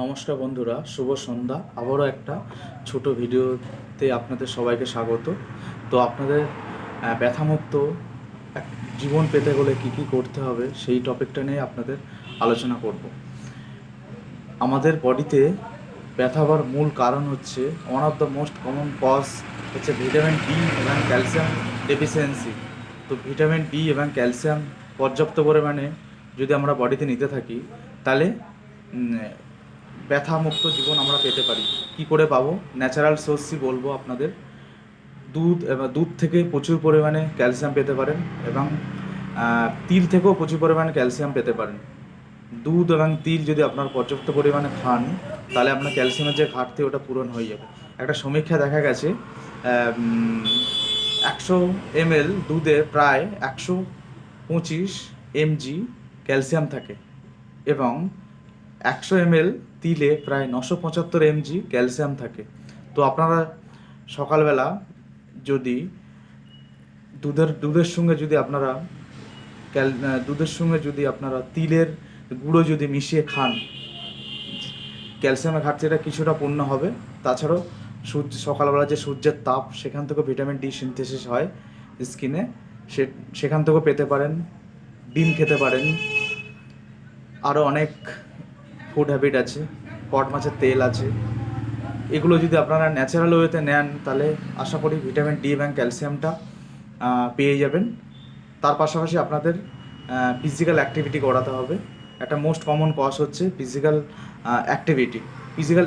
নমস্কার বন্ধুরা, শুভ সন্ধ্যা। আবারও একটা ছোট ভিডিওতে আপনাদের সবাইকে স্বাগত। তো আপনাদের ব্যথামুক্ত এক জীবন পেতে হলে কী কী করতে হবে সেই টপিকটা নিয়ে আপনাদের আলোচনা করব। আমাদের বডিতে ব্যথা হওয়ার মূল কারণ হচ্ছে, one of the most common cause হচ্ছে ভিটামিন ডি এবং ক্যালসিয়াম ডেফিসিয়েন্সি। তো ভিটামিন ডি এবং ক্যালসিয়াম পর্যাপ্ত পরিমাণে যদি আমরা বডিতে নিতে থাকি, তাহলে ব্যথামুক্ত জীবন আমরা পেতে পারি। কি করে পাবো? ন্যাচারাল সোর্সই বলবো আপনাদের। দুধ থেকে প্রচুর পরিমাণে ক্যালসিয়াম পেতে পারেন, এবং তিল থেকেও প্রচুর পরিমাণে ক্যালসিয়াম পেতে পারেন। দুধ এবং তিল যদি আপনার পর্যাপ্ত পরিমাণে খান, তাহলে আপনার ক্যালসিয়ামের যে ঘাটতি ওটা পূরণ হয়ে যাবে। একটা সমীক্ষা দেখা গেছে, 100 ml দুধে প্রায় 125 mg ক্যালসিয়াম থাকে, এবং 100 ml তিলে প্রায় 975 mg ক্যালসিয়াম থাকে। তো আপনারা সকালবেলা যদি দুধের সঙ্গে যদি আপনারা তিলের গুঁড়ো যদি মিশিয়ে খান, ক্যালসিয়ামের ঘাটতিটা কিছুটা পূর্ণ হবে। তাছাড়াও সকালবেলা যে সূর্যের তাপ, সেখান থেকে ভিটামিন ডি সিনথেসিস হয় স্কিনে, সেখান থেকেও পেতে পারেন। ডিম খেতে পারেন। আরও অনেক ফুড হ্যাবিট আছে, কড মাছের তেল আছে। এগুলো যদি আপনারা ন্যাচারাল ওয়েতে নেন, তাহলে আশা করি ভিটামিন ডি এবং ক্যালসিয়ামটা পেয়ে যাবেন। তার পাশাপাশি আপনাদের ফিজিক্যাল অ্যাক্টিভিটি করাতে হবে। একটা মোস্ট কমন কজ হচ্ছে ফিজিক্যাল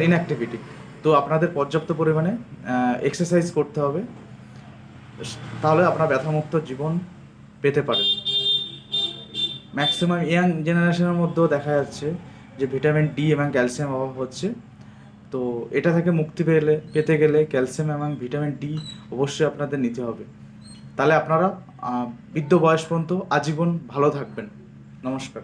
ইনঅ্যাক্টিভিটি। তো আপনাদের পর্যাপ্ত পরিমাণে এক্সারসাইজ করতে হবে, তাহলে আপনার ব্যথামুক্ত জীবন পেতে পারেন। ম্যাক্সিমাম ইয়াং জেনারেশনের মধ্যেও দেখা যাচ্ছে যে ভিটামিন ডি এবং ক্যালসিয়াম অভাব হচ্ছে। তো এটা থেকে মুক্তি পেতে গেলে ক্যালসিয়াম এবং ভিটামিন ডি অবশ্যই আপনাদের নিতে হবে। তাহলে আপনারা বৃদ্ধ বয়স পর্যন্ত আজীবন ভালো থাকবেন। নমস্কার।